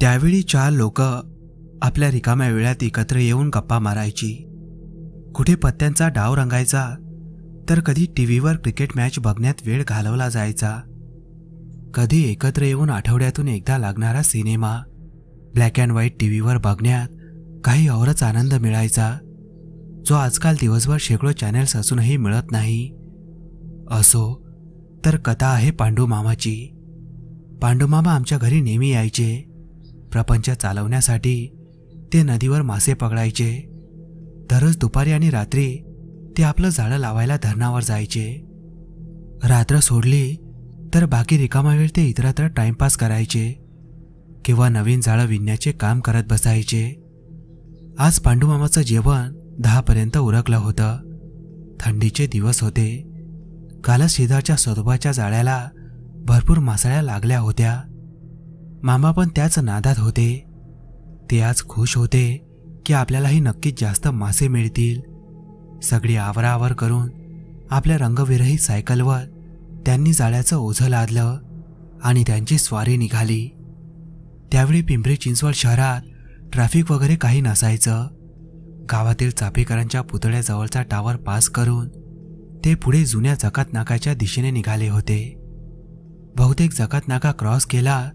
त्यावेळी 4 लोक आपल्या रिकाम्या वेळात एकत्र येऊन गप्पा मारायची. कुठे पत्त्यांचा डाव रंगायचा, तर कधी टीव्हीवर क्रिकेट मॅच बघण्यात वेळ घालवला जायचा. कधी एकत्र येऊन आठवड्यातून एकदा लागणारा सिनेमा ब्लॅक अँड व्हाईट टीव्हीवर बघण्यात काही औरच आनंद मिळायचा, जो आजकाल दिवसभर शेकडो चॅनेल्स असूनही मिळत नाही. असो तर कथा आहे पांडूमामाची. पांडूमामा आमच्या घरी नेहमी यायचे. प्रपंच चालवण्यासाठी ते नदीवर मासे पकडायचे. दररोज दुपारी आणि रात्री ते आपलं जाळं लावायला धरणावर जायचे. रात्र सोडली तर बाकी रिकामा वेळ ते इतरत्र टाइमपास करायचे किंवा नवीन जाळं विणण्याचे काम करत बसायचे. आज पांडूमामाचं जेवण 10 पर्यंत उरकलं होतं. थंडीचे दिवस होते. कालच शेजारच्या सदोबाच्या जाळ्याला भरपूर मासळ्या लागल्या होत्या. मामा पण त्याच नादात होते. ते आज खुश होते की आपल्यालाही नक्कीच जास्त मासे मिळतील. सगळी आवराआवर करून आपल्या रंगविरहित सायकलवर त्यांनी जाळ्याचं ओझं लादलं आणि त्यांची स्वारी निघाली. त्यावेळी पिंपरी चिंचवड शहरात ट्रॅफिक वगैरे काही नसायचं. गावातील चापेकरांच्या पुतळ्याजवळचा टावर पास करून ते पुढे जुन्या जकात नाकाच्या दिशेने निघाले होते. बहुतेक जकात नाका क्रॉस केला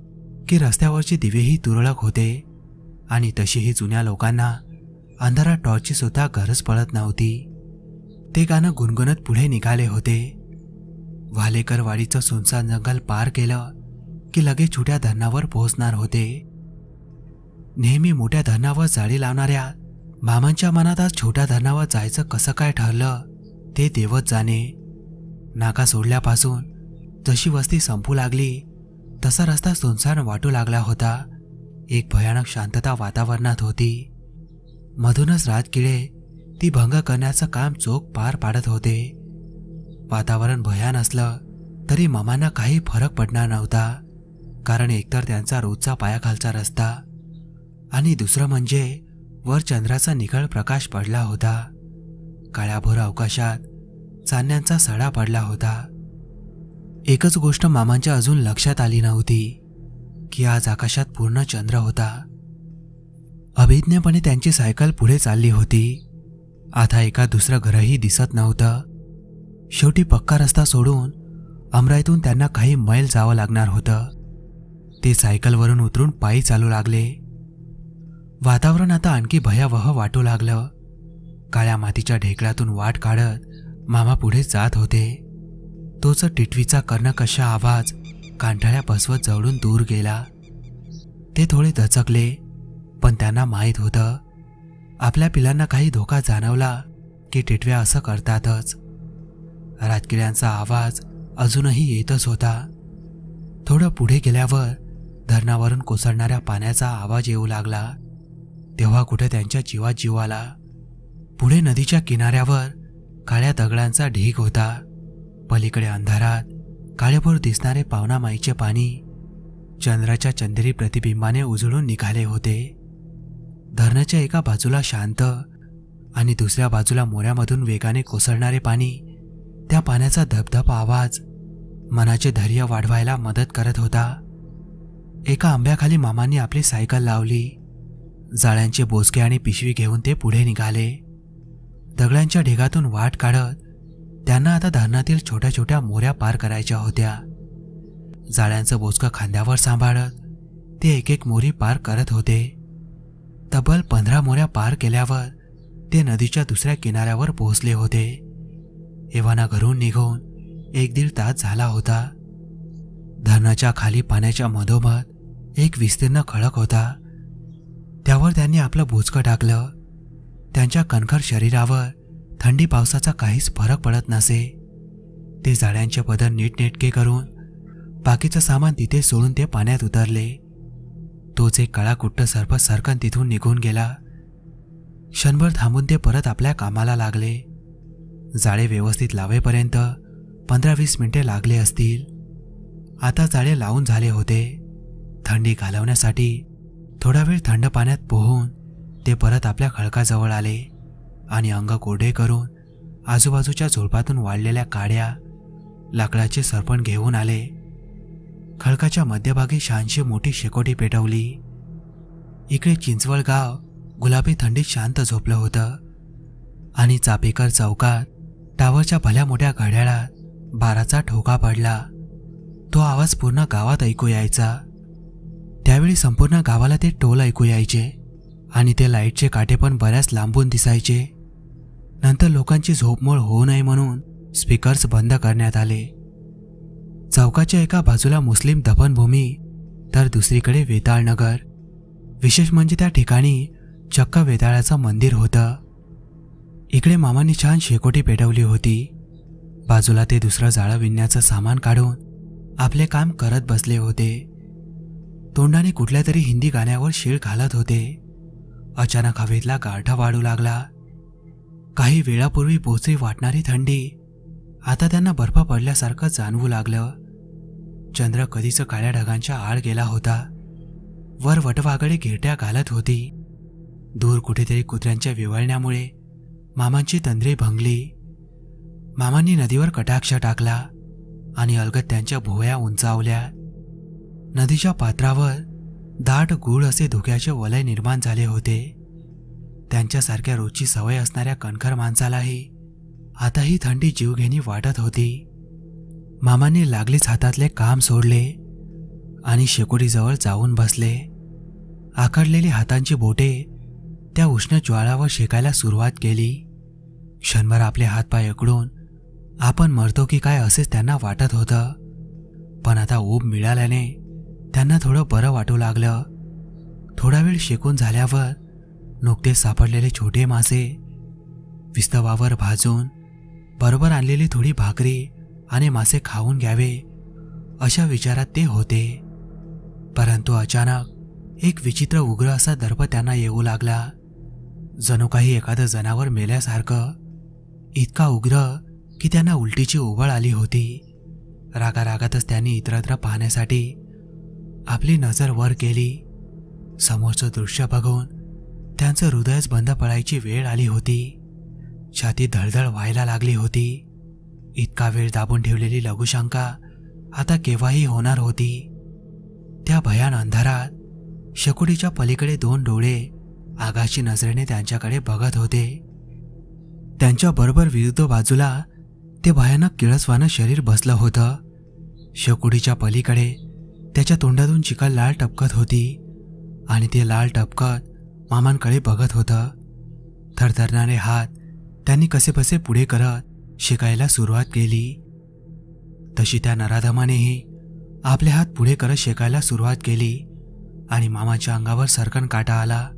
की रस्त्यावरचे दिवेही तुरळक होते आणि तशीही जुन्या लोकांना अंधारात टॉर्चची सुद्धा गरज पडत नव्हती. ते गाणं गुणगुणत पुढे निघाले होते. वालेकर वाडीचं सुनसान जंगल पार केलं की लगेच छोट्या धरणावर पोहोचणार होते. नेहमी मोठ्या धरणावर जाळी लावणाऱ्या मामांच्या मनात आज छोट्या धरणावर जायचं कसं काय ठरलं ते देवच जाणे. नाका सोडल्यापासून जशी वस्ती संपू लागली तसा रस्ता सुनसान वाटू लागला होता. एक भयानक शांतता वातावरणात होती. मधूनच राजकिळे ती भंग करण्याचं काम चोख पार पाडत होते. वातावरण भयान असलं तरी मामांना काही फरक पडणार नव्हता, कारण एकतर त्यांचा रोजचा पायाखालचा रस्ता आणि दुसरं म्हणजे वर चंद्राचा निखळ प्रकाश पडला होता. काळ्याभोर अवकाशात चांदण्यांचा सडा पडला होता. एकच गोष्ट मामांच्या अजून लक्षात आली नव्हती की आज आकाशात पूर्ण चंद्र होता. अभिज्ञपणे त्यांची सायकल पुढे चालली होती. आता एका दुसरं घरही दिसत नव्हतं. शेवटी पक्का रस्ता सोडून अमराईतून त्यांना काही मैल जावं लागणार होतं. ते सायकलवरून उतरून पायी चालू लागले. वातावरण आता आणखी भयावह वाटू लागलं. काळ्या मातीच्या ढेकळातून वाट काढत मामा पुढे जात होते. तोच टिटवीचा कर्णकशा आवाज कांठाळ्या बसवत जवळून दूर गेला. ते थोडे दचकले, पण त्यांना माहीत होतं आपल्या पिलांना काही धोका जाणवला की टिटव्या असं करतातच. राजकिळ्यांचा आवाज अजूनही येतच होता. थोडं पुढे गेल्यावर धरणावरून कोसळणाऱ्या पाण्याचा आवाज येऊ लागला. तेव्हा कुठे त्यांच्या जीवात जीव आला. पुढे नदीच्या किनाऱ्यावर काळ्या दगडांचा ढीग होता. पलीकडे अंधारात काळेभोर दिसणारे पावनामाईचे पाणी चंद्राच्या चंदेरी प्रतिबिंबाने उजळून निघाले होते. धरणाच्या एका बाजूला शांत आणि दुसऱ्या बाजूला मोऱ्यामधून वेगाने कोसळणारे पाणी. त्या पाण्याचा धबधब आवाज मनाचे धैर्य वाढवायला मदत करत होता. एका आंब्याखाली मामांनी आपली सायकल लावली. जाळ्यांचे बोचके आणि पिशवी घेऊन ते पुढे निघाले. दगडांच्या ढेगातून वाट काढत त्यांना आता धरणातील छोट्या छोट्या मोऱ्या पार करायच्या होत्या. जाळ्यांचं बोचकं खांद्यावर सांभाळत ते एक एक मोरी पार करत होते. तब्बल 15 मोऱ्या पार केल्यावर ते नदीच्या दुसऱ्या किनाऱ्यावर पोहोचले होते. एव्हाना घरून निघून 1-1.5 तास झाला होता. धरणाच्या खाली पाण्याच्या मधोमध एक विस्तीर्ण खडक होता. त्यावर त्यांनी आपलं बोचकं टाकलं. त्यांच्या कणखर शरीरावर थंडी पावसाचा काहीच फरक पडत नसे. ते जाळ्यांचे पदर नीटनेटके करून बाकीचं सामान तिथे सोडून ते पाण्यात उतरले. तोच एक काळाकुट्ट सर्प सरकन तिथून निघून गेला. क्षणभर थांबून ते परत आपल्या कामाला लागले. जाळे व्यवस्थित लावेपर्यंत 15-20 मिनिटे लागले असतील. आता जाळे लावून झाले होते. थंडी घालवण्यासाठी थोडा वेळ थंड पाण्यात पोहून ते परत आपल्या खडकाजवळ आले आणि अंग कोरडे करून आजूबाजूच्या झुडपातून वाढलेल्या काड्या लाकडाचे सरपण घेऊन आले. खडकाच्या मध्यभागी छानशी मोठी शेकोटी पेटवली इकडे चिंचवड गाव गुलाबी थंडीत शांत झोपलं होतं आणि चापेकर चौकात टावरच्या भल्या मोठ्या घड्याळात 12चा ठोका पडला. तो आवाज पूर्ण गावात ऐकू यायचा. त्यावेळी संपूर्ण गावाला ते टोल ऐकू यायचे आणि ते लाईटचे काटे पण बऱ्याच लांबून दिसायचे. नंतर लोकांची झोपमोड होऊ नये म्हणून स्पीकर्स बंद करण्यात आले. चौकाच्या एका बाजूला मुस्लिम दफनभूमी तर दुसरीकडे वेताळनगर. विशेष म्हणजे त्या ठिकाणी चक्क वेताळाचं मंदिर होतं. इकडे मामांनी छान शेकोटी पेटवली होती. बाजूला ते दुसरं जाळं विणण्याचं सामान काढून आपले काम करत बसले होते. तोंडाने कुठल्या तरी हिंदी गाण्यावर शीळ घालत होते. अचानक हवेतला गारठा वाढू लागला. काही वेळापूर्वी बोचरी वाटणारी थंडी आता त्यांना बर्फ पडल्यासारखं जाणवू लागलं. चंद्र कधीच काळ्या ढगांच्या आड गेला होता. वर वटवागळे घिरट्या घालत होती. दूर कुठेतरी कुत्र्यांच्या विवळण्यामुळे मामांची तंद्री भंगली. मामांनी नदीवर कटाक्ष टाकला आणि अलगद त्यांच्या भुवया उंचावल्या. नदीच्या पात्रावर दाट गूढ असे धुक्याचे वलय निर्माण झाले होते. त्यांच्यासारख्या रोजची सवय असणाऱ्या कणखर माणसालाही आता ही थंडी जीवघेणी वाटत होती. मामांनी लागलीच हातातले काम सोडले आणि शेकोटीजवळ जाऊन बसले. आखडलेली हातांची बोटे त्या उष्ण ज्वाळावर शेकायला सुरुवात केली. क्षणभर आपले हातपाय अकडून आपण मरतो की काय असेच त्यांना वाटत होतं. पण आता ऊब मिळाल्याने त्यांना थोडं बरं वाटू लागलं. थोडा वेळ शेकून झाल्यावर नुकतेच सापडलेले छोटे मासे विस्तवावर भाजून बरोबर आणलेली थोडी भाकरी आणि मासे खाऊन घ्यावे अशा विचारात ते होते. परंतु अचानक एक विचित्र उग्र असा दर्प त्यांना येऊ लागला. जणू काही एखादं जनावर मेल्यासारखं. इतका उग्र की त्यांना उलटीची उबळ आली होती. रागारागातच त्यांनी इतरत्र पाहण्यासाठी आपली नजर वर केली. समोरचं दृश्य बघून त्यांचं हृदयच बंद पडायची वेळ आली होती. छाती धडधड व्हायला लागली होती. इतका वेळ दाबून ठेवलेली लघुशंका आता केव्हाही होणार होती. त्या भयान अंधारात शेकोटीच्या पलीकडे 2 डोळे आगाशी नजरेने त्यांच्याकडे बघत होते. त्यांच्या बरोबर विरुद्ध बाजूला ते भयानक किळसवानं शरीर बसलं होतं. शेकोटीच्या पलीकडे त्याच्या तोंडातून चिकल लाळ टपकत होती आणि ते लाळ टपकत मामांकडे बघत होतं. थरथरणारे हात त्यांनी कसेबसे पुढे करत शेकायला सुरुवात केली. तशी त्या नराधमानेही आपले हात पुढे करत शेकायला सुरुवात केली आणि मामाच्या अंगावर सरकन काटा आला.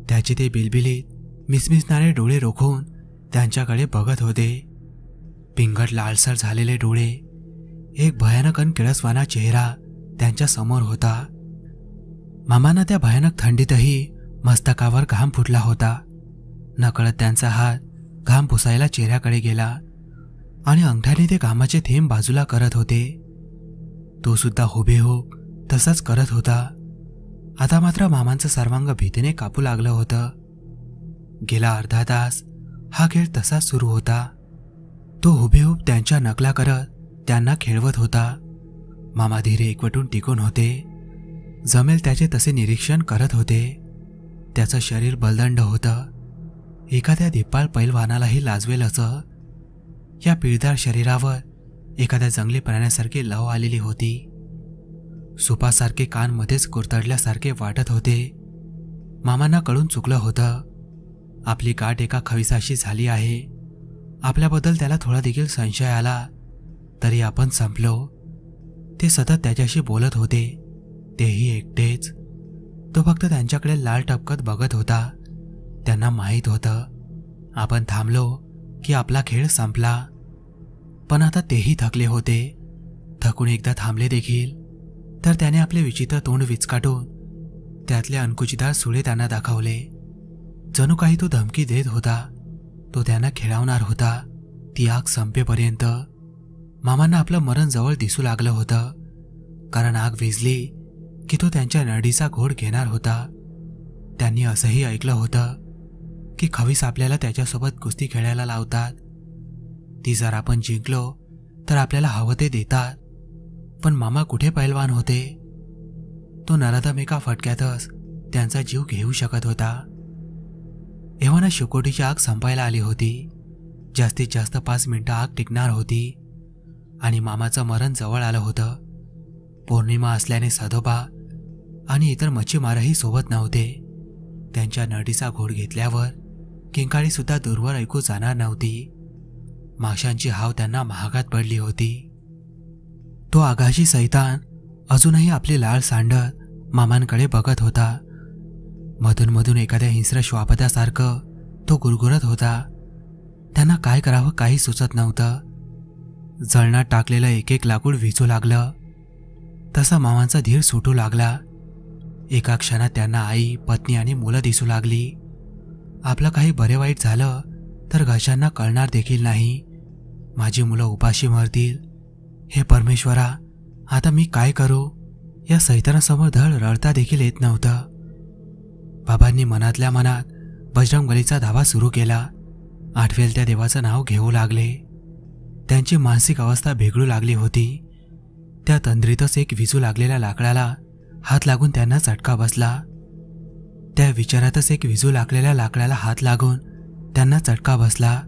त्याचे ते बिलबिलीत मिसमिसणारे डोळे रोखून त्यांच्याकडे बघत होते. पिंगट लालसर झालेले डोळे, एक भयानक अन किळसवाना चेहरा त्यांच्या समोर होता. मामांना त्या भयानक थंडीतही मस्तकावर घाम फुटला होता. नकळत त्यांचा हात घाम पुसायला चेहऱ्याकडे गेला आणि अंगठ्याने ते घामाचे थेंब बाजूला करत होते. तो सुद्धा हुबेहूब तसाच करत होता. आता मात्र मामांचं सर्वांग भीतीने कापू लागलं होतं. गेला अर्धा तास हा खेळ तसाच सुरू होता. तो हुबेहूब त्यांच्या नकला करत त्यांना खेळवत होता. मामा धीरे एकवटून टिकून होते. जमेल त्याचे तसे निरीक्षण करत होते. त्याचं शरीर बलदंड होतं. एखाद्या धिप्पाळ पैलवानालाही लाजवेल असं. या पिळदार शरीरावर एखाद्या जंगली प्राण्यासारखी लव आलेली होती. सुपासारखे कान मध्येच कुरतडल्यासारखे वाटत होते. मामांना कळून चुकलं होतं. आपली गाठ एका खविसाशी झाली आहे. आपल्याबद्दल त्याला थोडा देखील संशय आला तरी आपण संपलो. ते सतत त्याच्याशी बोलत होते, तेही एकटेच. तो फक्त त्यांच्याकडे लाल टपकत बघत होता. त्यांना माहीत होतं आपण थांबलो की आपला खेळ संपला. पण आता तेही थकले होते. थकून एकदा थांबले देखील तर त्याने आपले विचित्र तोंड विचकाटून त्यातले अंकुचिदार सुळे त्यांना दाखवले. जणू काही तो धमकी देत होता. तो त्यांना खेळवणार होता ती आग संपेपर्यंत. मामांना आपलं मरण जवळ दिसू लागलं होतं. कारण आग विझली की तो त्यांच्या नरडीचा घोड घेणार होता. त्यांनी असंही ऐकलं होतं की खवीस आपल्याला त्याच्यासोबत कुस्ती खेळायला लावतात. ती जर आपण जिंकलो तर आपल्याला हवं ते देतात. पण मामा कुठे पैलवान होते. तो नराधम एका फटक्यातच त्यांचा जीव घेऊ शकत होता. एव्हाना शेकोटीची आग संपायला आली होती. जास्तीत जास्त 5 मिनिटं आग टिकणार होती आणि मामाचं मरण जवळ आलं होतं. पौर्णिमा असल्याने सदोबा आणि इतर मच्छीमारही सोबत नव्हते. त्यांच्या नडीचा घोट घेतल्यावर किंकाळी सुद्धा दूरवर ऐकू जाणार नव्हती. माशांची हाव त्यांना महागात पडली होती. तो आगाशी सैतान अजूनही आपली लाळ सांडत मामांकडे बघत होता. मधून मधून एखाद्या हिंस्र श्वापदासारखं तो गुरगुरत होता. त्यांना काय करावं काही सुचत नव्हतं. जळणात टाकलेलं एक एक लाकूड विझू लागलं. तसा मामांचा धीर सुटू लागला. एका क्षणात त्यांना आई, पत्नी आणि मुलं दिसू लागली. आपलं काही बरे वाईट झालं तर घरच्यांना कळणार देखील नाही. माझी मुलं उपाशी मरतील. हे परमेश्वरा, आता मी काय करू? या सैतानासमोर धड रडता देखील येत नव्हतं. बाबांनी मनातल्या मनात बजरंगबलीचा धावा सुरू केला. आठवेल त्या देवाचं नाव घेऊ लागले. त्यांची मानसिक अवस्था बिघडू लागली होती. त्या तंद्रीतच एक विजू लागलेल्या लाकडाला हात लागून त्यांना चटका बसला. त्या विचारातच एक विजू लागलेल्या लाकडाला हात लागून त्यांना चटका बसला.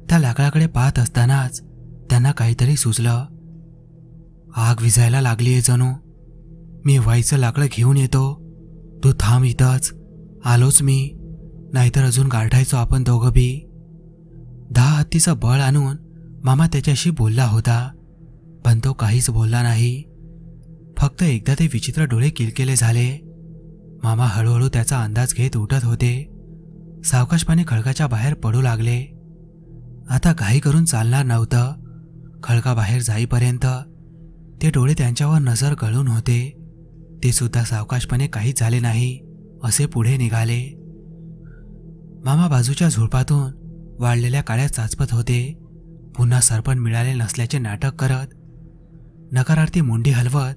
त्या लाकडाकडे पाहत असतानाच त्यांना काहीतरी सुचलं. आग विझायला लागलीये जणू. मी व्हायचं लाकडं घेऊन येतो. तू थांब इथंच. आलोच मी. नाहीतर अजून गाठायचो आपण दोघं बी. 10 हत्तीचं बळ आणून मामा त्याच्याशी बोलला होता, पण तो काहीच बोलला नाही. फक्त एकदा ते विचित्र डोळे किलकिले झाले. मामा हळूहळू त्याचा अंदाज घेत उठत होते. सावकाशपणे खळगाच्या बाहेर पडू लागले. आता घाई करून चालणार नव्हतं. खळगा बाहेर जाईपर्यंत ते डोळे त्यांच्यावर नजर गळून होते. ते सुद्धा सावकाशपणे काहीच झाले नाही असे पुढे निघाले. मामा बाजूच्या झुडपातून वाळलेल्या काळ्या चाचपत होते. पुन्हा सरपण मिळाले नसल्याचे नाटक करत नकारार्थी मुंडी हलवत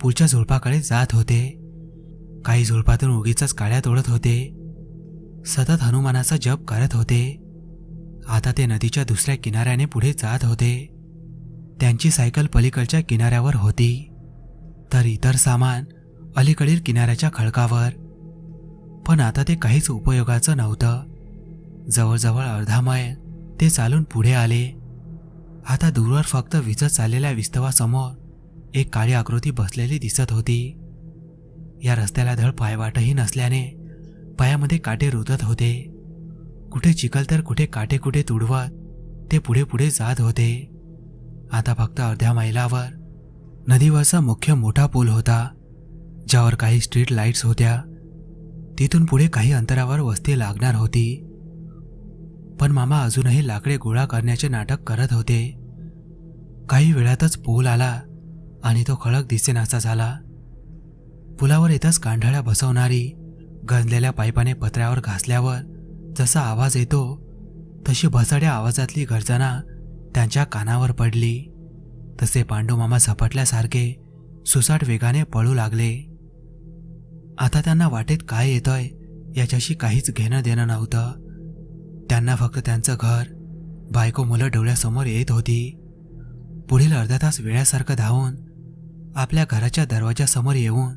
पुढच्या झुडपाकडे जात होते. काही झुडपातून उगीचच काळ्या तोडत होते. सतत हनुमानाचा जप करत होते. आता ते नदीच्या दुसऱ्या किनाऱ्याने पुढे जात होते. त्यांची सायकल पलीकडच्या किनाऱ्यावर होती, तर इतर सामान अलीकडील किनाऱ्याच्या खडकावर. पण आता ते काहीच उपयोगाचं नव्हतं. जवळजवळ अर्धा मैल ते चालून पुढे आले. आता दूरवर फक्त विजत चाललेल्या विस्तवासमोर एक काळी आकृती बसलेली दिसत होती. या रस्त्याला धड पायवाटही नसल्याने पायामध्ये काटे रुतत होते. कुठे चिखल तर कुठे काटे कुठे तुडवत ते पुढे पुढे जात होते. आता फक्त अर्ध्या मैलावर नदीवरचा मुख्य मोठा पूल होता, ज्यावर काही स्ट्रीट लाईट्स होत्या. तिथून पुढे काही अंतरावर वस्ती लागणार होती. पण मामा अजूनही लाकडे गोळा करण्याचे नाटक करत होते. काही वेळातच पूल आला आणि तो खळक दिसेनासा झाला. पुलावर येताच कांढाळ्या बसवणारी गंजलेल्या पाईपाने पत्र्यावर घासल्यावर जसा आवाज येतो तशी भसाड्या आवाजातली गर्जना त्यांच्या कानावर पडली. तसे पांडूमामा झपटल्यासारखे सुसाट वेगाने पळू लागले. आता त्यांना वाटेत काय येतंय याच्याशी काहीच घेणं देणं नव्हतं. त्यांना फक्त त्यांचं घर, बायको, मुलं डोळ्यासमोर येत होती. पुढील अर्धा तास वेळासारखं धावून आपल्या घराच्या दरवाजासमोर येऊन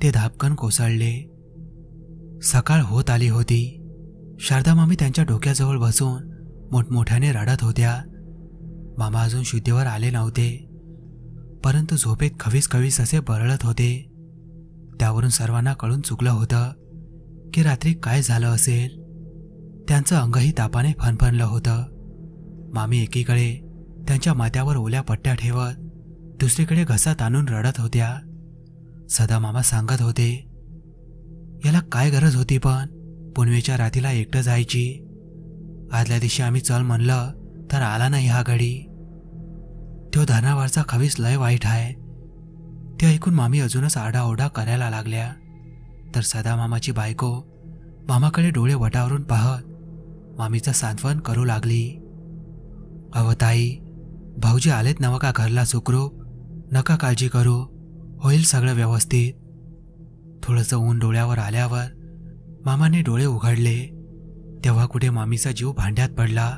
ते धापकन कोसळले. सकाळ होत आली होती. शारदा मामी त्यांच्या डोक्याजवळ बसून मोठमोठ्याने रडत होत्या. मामा अजून शुद्धीवर आले नव्हते, परंतु झोपेत खवीस खवीस असे बरळत होते. त्यावरून सर्वांना कळून चुकलं होतं की रात्री काय झालं असेल. त्यांचं अंगही तापाने फणफणलं होतं. मामी एकीकडे त्यांच्या माथ्यावर ओल्या पट्ट्या ठेवत दुसरीकडे घसा ताणून रडत होत्या. सदा मामा सांगत होते, याला काय गरज होती पण पुनवेच्या रात्रीला एकटं जायची. आदल्या दिवशी आम्ही चल म्हणलं तर आला नाही हा घडी. तो धरणावरचा खवीस लय वाईट आहे. ते ऐकून मामी अजूनच आरडाओरडा करायला लागल्या. तर सदा मामाची बायको मामाकडे डोळे वटावरून पाहत मामीचं सांत्वन करू लागली. अवताई, भाऊजी आलेत नवं का घरला सुखरूप? नका काळजी करू, होईल सगळं व्यवस्थित. थोडंसं ऊन डोळ्यावर आल्यावर मामाने डोळे उघडले. तेव्हा कुठे मामीचा जीव भांड्यात पडला.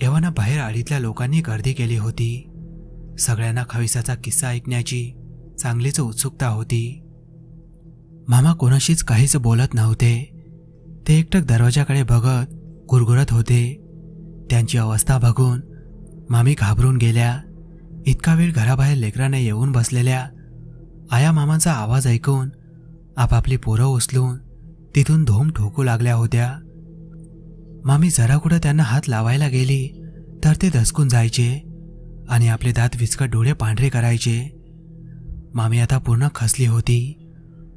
एव्हाना बाहेर आडीतल्या लोकांनी गर्दी केली होती. सगळ्यांना खविसाचा किस्सा ऐकण्याची चांगलीच उत्सुकता होती. मामा कोणाशीच काहीच बोलत नव्हते. ते एकटक दरवाजाकडे बघत गुरगुरत होते. त्यांची अवस्था बघून मामी घाबरून गेल्या. इतका वेळ घराबाहेर लेकरांना येऊन बसलेल्या आया मामांचा आवाज ऐकून आपापली पोरं उचलून तिथून धूम ठोकू लागल्या होत्या. मामी जरा कुठं त्यांना हात लावायला गेली तर ते दचकून जायचे आणि आपले दात विचकट डोळे पांढरे करायचे. मामी आता पूर्ण खचली होती.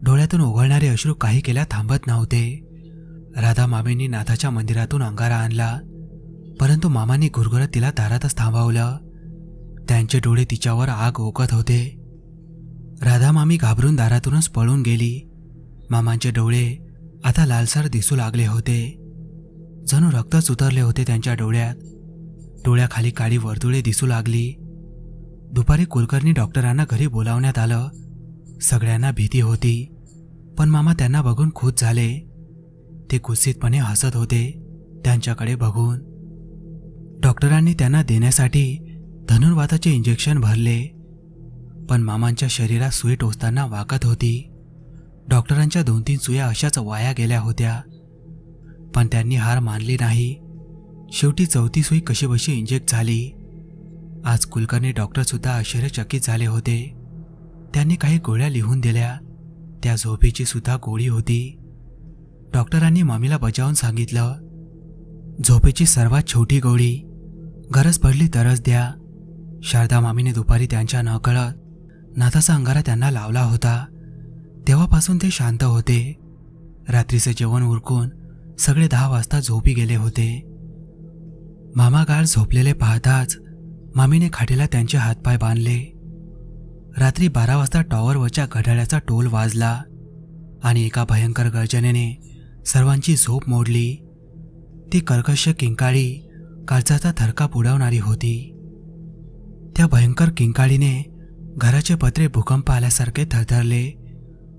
डोळ्यातून ओघळणारे अश्रू काही केल्या थांबत नव्हते. राधा मामींनी नाथाच्या मंदिरातून अंगारा आणला, परंतु मामांनी गुरगुरत तिला दारातच थांबवलं. त्यांचे डोळे तिच्यावर आग ओकत होते. राधा मामी घाबरून दारातूनच पळून गेली. मामांचे डोळे आता लालसर दिसू लागले होते. जणू रक्तच उतरले होते त्यांच्या डोळ्यात. डोळ्याखाली काळी वर्तुळे दिसू लागली. दुपारी कुलकर्णी डॉक्टरांना घरी बोलावण्यात आलं. सगळ्यांना भीती होती, पण मामा त्यांना बघून खुश झाले. ते कुत्सितपणे हसत होते त्यांच्याकडे बघून. डॉक्टरांनी त्यांना देण्यासाठी धनुर्वाताचे इंजेक्शन भरले, पण मामांच्या शरीरात सुई टोचताना वाकत होती. डॉक्टरांच्या 2-3 सुया अशाच वाया गेल्या होत्या, पण त्यांनी हार मानली नाही. शेवटी 4थी सुई कशीबशी इंजेक्ट झाली. आज कुलकर्णी डॉक्टर सुद्धा आश्चर्यचकित झाले होते. त्यांनी काही गोळ्या लिहून दिल्या. त्या झोपेची सुद्धा गोळी होती. डॉक्टरांनी मामीला बजावून सांगितलं, झोपेची सर्वात छोटी गोळी, गरज पडली तरच द्या. शारदा मामीने दुपारी त्यांच्या नकळत नाथाचा अंगारा त्यांना लावला होता. तेव्हापासून ते शांत होते. रात्रीचे जेवण उरकून सगळे 10 वाजता झोपी गेले होते. मामा गाढ झोपलेले पाहताच मामीने खाटेला त्यांचे हातपाय बांधले. रात्री 12 वाजता टॉवरवरच्या घड्याळाचा टोल वाजला आणि एका भयंकर गर्जनेने सर्वांची झोप मोडली. ती कर्कश किंकाळी काळजाचा थरकाप उडवणारी होती. त्या भयंकर किंकाळीने घराचे पत्रे भूकंप आल्यासारखे थरथरले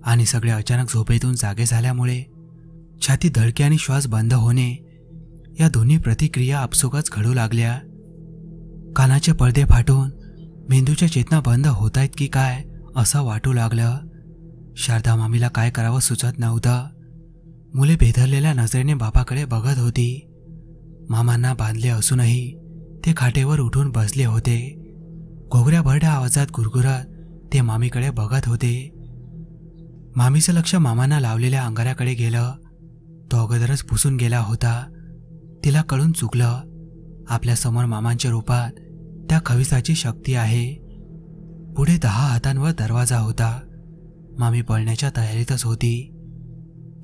आणि सगळे अचानक झोपेतून जागे झाल्यामुळे छाती धडके आणि श्वास बंद होणे या दोन्ही प्रतिक्रिया आपसुकच घडू लागल्या. कानाचे पडदे फाटून मेंदूच्या चेतना बंद होत आहेत की काय असं वाटू लागलं. शारदा मामीला काय करावं सुचत नव्हतं. मुले भेदरलेल्या नजरेने बाबाकडे बघत होती. मामांना बांधले असूनही ते खाटेवर उठून बसले होते. घोगऱ्या भरड्या आवाजात गुरगुरत ते मामीकडे बघत होते. मामीचं लक्ष मामांना लावलेल्या अंगाऱ्याकडे गेलं. तो अगोदरच पुसून गेला होता. तिला कळून चुकलं. आपल्यासमोर मामांच्या रूपात त्या खविसाची शक्ती आहे. पुढे 10 हातांवर दरवाजा होता. मामी पळण्याच्या तयारीतच होती,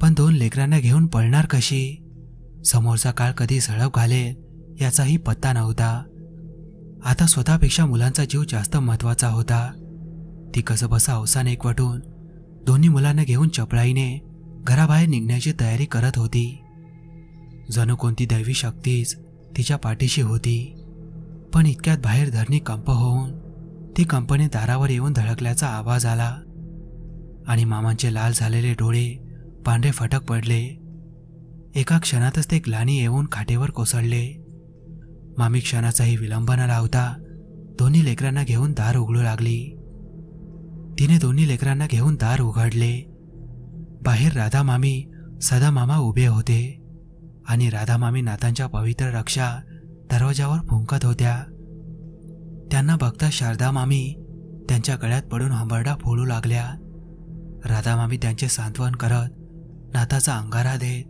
पण 2 लेकरांना घेऊन पळणार कशी? समोरचा काळ कधी झळप घालेल याचाही पत्ता नव्हता. आता स्वतःपेक्षा मुलांचा जीव जास्त महत्वाचा होता. ती कसंबसं अवसान एकवटून दोन्ही मुलांना घेऊन चपळाईने घराबाहेर निघण्याची तयारी करत होती. जणू कोणती दैवी शक्तीच तिच्या पाठीशी होती. पण इतक्यात बाहेर धरणी कंप होऊन ती कंपनी दारावर येऊन धडकल्याचा आवाज आला आणि मामांचे लाल झालेले डोळे पांढरे फटक पडले. एका क्षणातच ते ग्लानी येऊन खाटेवर कोसळले. मामी क्षणाचाही विलंब न लावता दोन्ही लेकरांना घेऊन दार उघडू लागली. तिने दोन्ही लेकरांना घेऊन दार उघडले. बाहेर राधा मामी, सदा मामा उभे होते आणि राधा मामी नातांच्या पवित्र रक्षा दरवाजावर फुंकत होत्या. त्यांना बघता शारदा मामी त्यांच्या गळ्यात पडून हंबरडा फोडू लागल्या. राधा मामी त्यांचे सांत्वन करत नाताचा अंगारा देत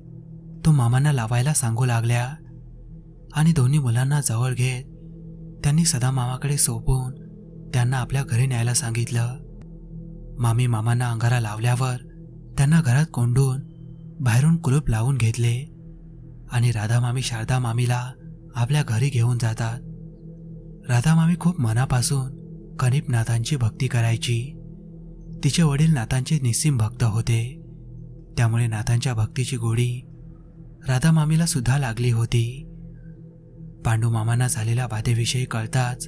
तो मामांना लावायला सांगू लागल्या आणि दोन्ही मुलांना जवळ घेत त्यांनी सदा मामाकडे सोपवून त्यांना आपल्या घरी न्यायला सांगितलं. मामी मामांना अंगारा लावल्यावर त्यांना घरात कोंडून बाहेरून कुलूप लावून घेतले आणि राधा मामी शारदा मामीला आपल्या घरी घेऊन जातात. राधा मामी खूप मनापासून कनिप नाथांची भक्ती करायची. तिचे वडील नाथांचे निस्सीम भक्त होते, त्यामुळे नाथांच्या भक्तीची गोडी राधा मामीला सुद्धा लागली होती. पांडू मामांना झालेल्या बाधेविषयी कळताच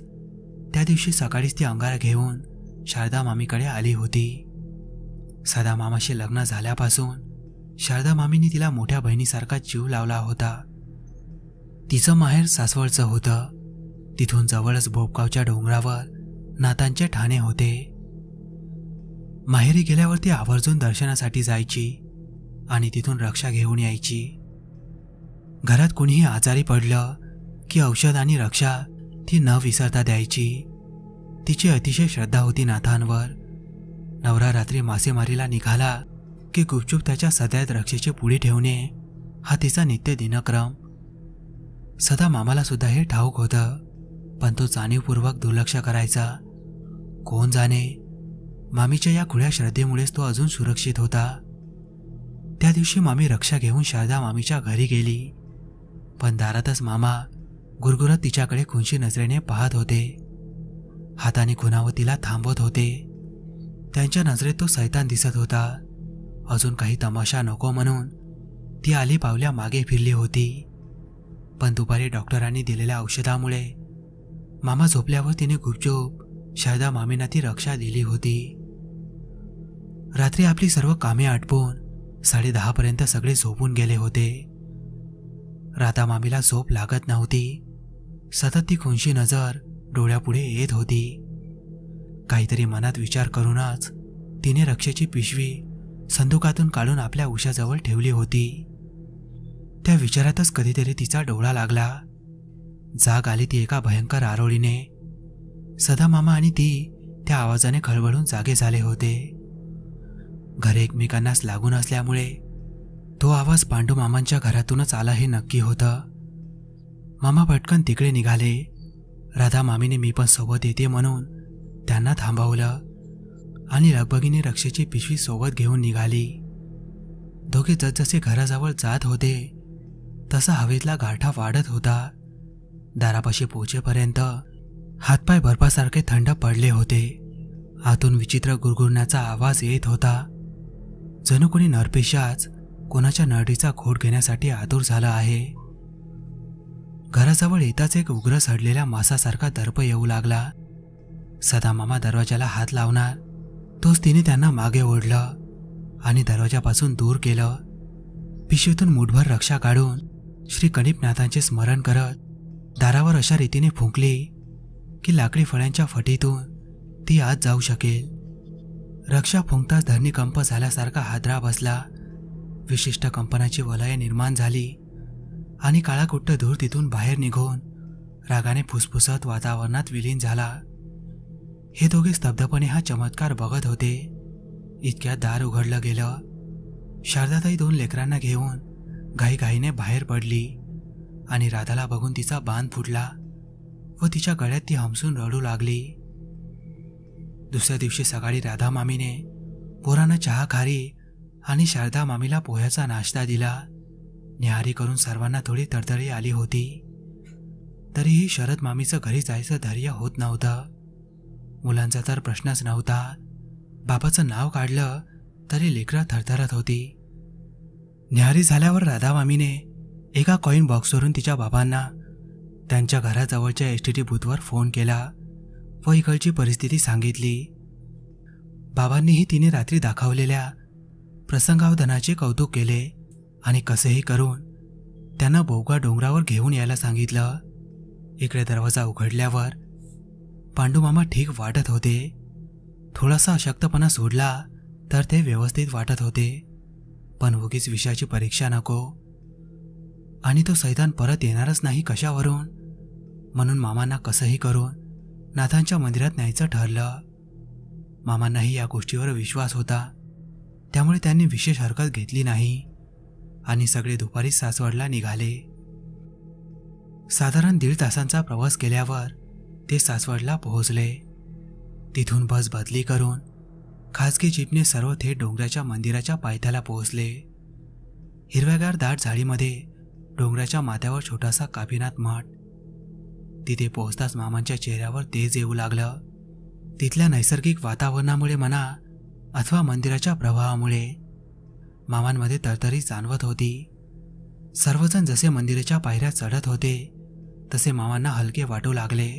त्या दिवशी सकाळीच ती अंगारा घेऊन शारदा मामीकडे आली होती. सदा मामाशी लग्न झाल्यापासून शारदा मामीने तिला मोठ्या बहिणीसारखा जीव लावला होता. तिचं माहेर सासवडचं होतं. तिथून जवळच भोपगावच्या डोंगरावर नाथांचे ठाणे होते. माहेरी गेल्यावर ती आवर्जून दर्शनासाठी जायची आणि तिथून रक्षा घेऊन यायची. घरात कुणीही आजारी पडलं की औषध आणि रक्षा ती न विसरता द्यायची. तिची अतिशय श्रद्धा होती नाथांवर. नवरा रात्री मासेमारीला निघाला की गुपचूप त्याच्या सदैत रक्षेची पुडी ठेवणे हा तिचा नित्य दिनक्रम. सदा मामाला सुद्धा हे ठाऊक होतं, पण तो जाणीवपूर्वक दुर्लक्ष करायचा. कोण जाणे, मामीच्या या खुल्या श्रद्धेमुळेच तो अजून सुरक्षित होता. त्या दिवशी मामी रक्षा घेऊन शारदा मामीच्या घरी गेली, पण दारातच मामा गुरगुरत तिच्याकडे खुंशी नजरेने पाहत होते. हाताने खुणावत तिला थांबवत होते. त्यांच्या नजरेत तो सैतान दिसत होता. अजून काही तमाशा नको म्हणून ती आली पावल्या मागे फिरली होती. पण दुपारी डॉक्टरांनी दिलेल्या औषधामुळे मामा झोपल्यावर तिने गुपचूप शारदा मामींना ती रक्षा दिली होती. रात्री आपली सर्व कामे आटपून 10:30 पर्यंत सगळे झोपून गेले होते. राधा मामीला झोप लागत नव्हती. सतत ती खुंशी नजर डोळ्यापुढे येत होती. काहीतरी मनात विचार करूनच तिने रक्षेची पिशवी संदुकातून काढून आपल्या उशाजवळ ठेवली होती. त्या विचारातच कधीतरी तिचा डोळा लागला. जाग आली ती एका भयंकर आरोळीने. सदा मामा आणि ती त्या आवाजाने खळबळून जागे झाले होते. घर एकमेकांनाच लागून असल्यामुळे तो आवाज पांडू मामांच्या घरातूनच आला हे नक्की होतं. मामा पटकन तिकडे निघाले. राधा मामीने मी पण सोबत येते म्हणून त्यांना थांबवलं आणि लगबगीने रक्षेची पिशवी सोबत घेऊन निघाली. दोघे जसजसे घराजवळ जात होते तसा हवेतला गारठा वाढत होता. दारापाशी पोहोचेपर्यंत हातपाय बर्फासारखे थंड पडले होते. आतून विचित्र गुरगुरण्याचा आवाज येत होता. जणू कोणी नरपेशाच कोणाच्या नरडीचा घोट घेण्यासाठी आतुर झाला आहे. घराजवळ येताच एक उग्र सडलेल्या मासासारखा दर्प येऊ लागला. सदा मामा दरवाजाला हात लावणार तोच तिने त्यांना मागे ओढलं आणि दरवाजापासून दूर केलं. पिशवीतून मुठभर रक्षा काढून श्री कणिपनाथांचे स्मरण करत दारावर अशा रीतीने फुंकली की लाकडी फळ्यांच्या फटीतून ती आत जाऊ शकेल. रक्षा फुंकताच धरणीकंप झाल्यासारखा हादरा बसला. विशिष्ट कंपनाची वलये निर्माण झाली आणि काळाकुट्ट धूर तिथून बाहेर निघून रागाने फुसफुसत वातावरणात विलीन झाला. हे दोघे स्तब्धपणे हा चमत्कार बघत होते. इतक्यात दार उघडलं गेलं. शारदाताई 2 लेकरांना घेऊन घाईघाईने बाहेर पडली आणि राधाला बघून तिचा बांध फुटला व तिच्या गळ्यात ती हमसून रडू लागली. दुसऱ्या दिवशी सकाळी राधा मामीने पोरांना चहा खारी आणि शारदा मामीला पोह्याचा नाश्ता दिला. न्याहारी करून सर्वांना थोडी तडतडी आली होती. तरीही शरद मामीचं घरी जायचं धैर्य होत नव्हतं. मुलांचा तर प्रश्नच नव्हता. बाबाचं नाव काढलं तरी लेकरं थरथरत होती. न्याहारी झाल्यावर राधा मामीने एका कॉईन बॉक्सवरून तिच्या बाबांना त्यांच्या घराजवळच्या एसटीटी बूथवर फोन केला व इकडची परिस्थिती सांगितली. बाबांनीही तिने रात्री दाखवलेल्या प्रसंगावधानाचे कौतुक केले आणि कसेही करून त्यांना बोवगा डोंगरावर घेऊन यायला सांगितलं. इकडे दरवाजा उघडल्यावर पांडूमामा ठीक वाटत होते. थोडासा अशक्तपणा सोडला तर ते व्यवस्थित वाटत होते. पण उगीच विषयाची परीक्षा नको आणि तो सैतान परत येणारच नाही कशावरून, म्हणून मामांना कसंही करून नाथांच्या मंदिरात न्यायचं ठरलं. मामांनाही या गोष्टीवर विश्वास होता, त्यामुळे त्यांनी विशेष हरकत घेतली नाही आणि सगळे दुपारी सासवडला निघाले. साधारण 1.5 तासांचा प्रवास केल्यावर ते सासवडला पोहोचले. तिथून बस बदली करून खासगी जीपने सर्व थेट डोंगराच्या मंदिराच्या पायथ्याला पोहोचले. हिरव्यागार दाट झाडीमध्ये डोंगराच्या माथ्यावर छोटासा काफीनाथ मठ. तिथे पोहोचताच मामांच्या चेहऱ्यावर तेज येऊ लागलं. तिथल्या नैसर्गिक वातावरणामुळे म्हणा अथवा मंदिराच्या प्रभावामुळे मामांमध्ये तरतरी जाणवत होती. सर्वजण जसे मंदिराच्या पायऱ्या चढत होते तसे मामांना हलके वाटू लागले.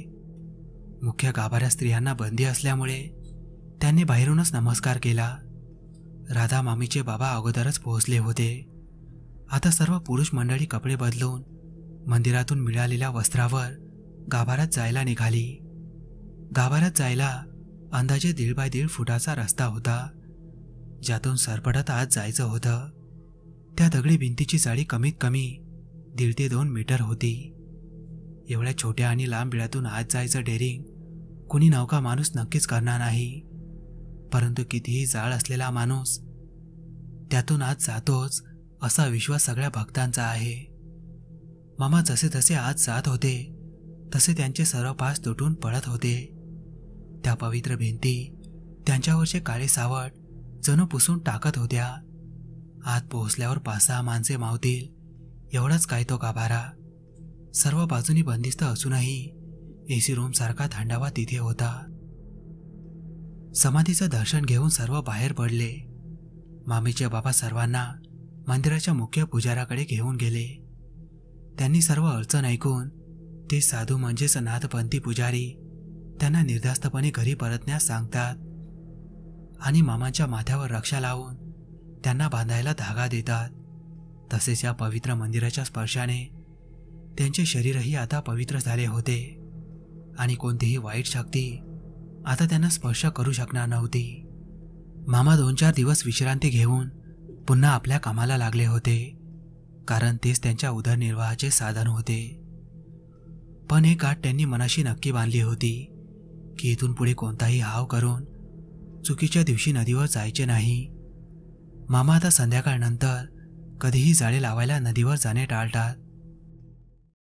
मुख्य गाभाऱ्या स्त्रियांना बंदी असल्यामुळे त्यांनी बाहेरूनच नमस्कार केला. राधा मामीचे बाबा अगोदरच पोहोचले होते. आता सर्व पुरुष मंडळी कपडे बदलून मंदिरातून मिळालेल्या वस्त्रावर गाभाऱ्यात जायला निघाली. गाभाऱ्यात जायला अंदाजे 1.5 बाय 1.5 फुटाचा रस्ता होता. ज्यातून सरपटत आत जायचं होतं. त्या दगडी भिंतीची जाडी कमीत कमी 1.5 ते 2 मीटर होती. एवढ्या छोट्या आणि लांब बिळातून आत जायचं डेअरिंग कुणी नौका माणूस नक्कीच करणार नाही. परंतु कितीही जाळ असलेला माणूस त्यातून आत जातोच असा विश्वास सगळ्या भक्तांचा आहे. मामा जसे जसे आत जात होते तसे त्यांचे सर्व पास तुटून पडत होते. त्या पवित्र भिंती त्यांच्यावरचे काळे सावट जणू पुसून टाकत होत्या. आत पोहोचल्यावर 5-6 माणसे मावतील एवढाच काय तो गाभारा. सर्व बाजूनी बंदिस्त असूनही एसी रूम सारखा थंडावा तिथे होता. समाधीचं दर्शन घेऊन सर्व बाहेर पडले. मामीचे बाबा सर्वांना मंदिराच्या मुख्य पुजाराकडे घेऊन गेले. त्यांनी सर्व अडचण ऐकून ते साधू म्हणजेच नाथपंथी पुजारी त्यांना निर्धास्तपणे घरी परतण्यास सांगतात आणि मामांच्या माथ्यावर रक्षा लावून त्यांना बांधायला धागा देतात. तसेच या पवित्र मंदिराच्या स्पर्शाने त्यांचे शरीरही आता पवित्र झाले होते आणि कोणतीही वाईट शक्ती आता त्यांना स्पर्श करू शकणार नव्हती. मामा 2-4 दिवस विश्रांती घेऊन पुन्हा आपल्या कामाला लागले होते, कारण तेच त्यांच्या उदरनिर्वाहाचे साधन होते. पण एक गाठ त्यांनी मनाशी नक्की बांधली होती की इथून पुढे कोणताही हाव करून चुकीच्या दिवशी नदीवर जायचे नाही. मामा आता संध्याकाळनंतर कधीही जाळे लावायला नदीवर जाणे टाळतात.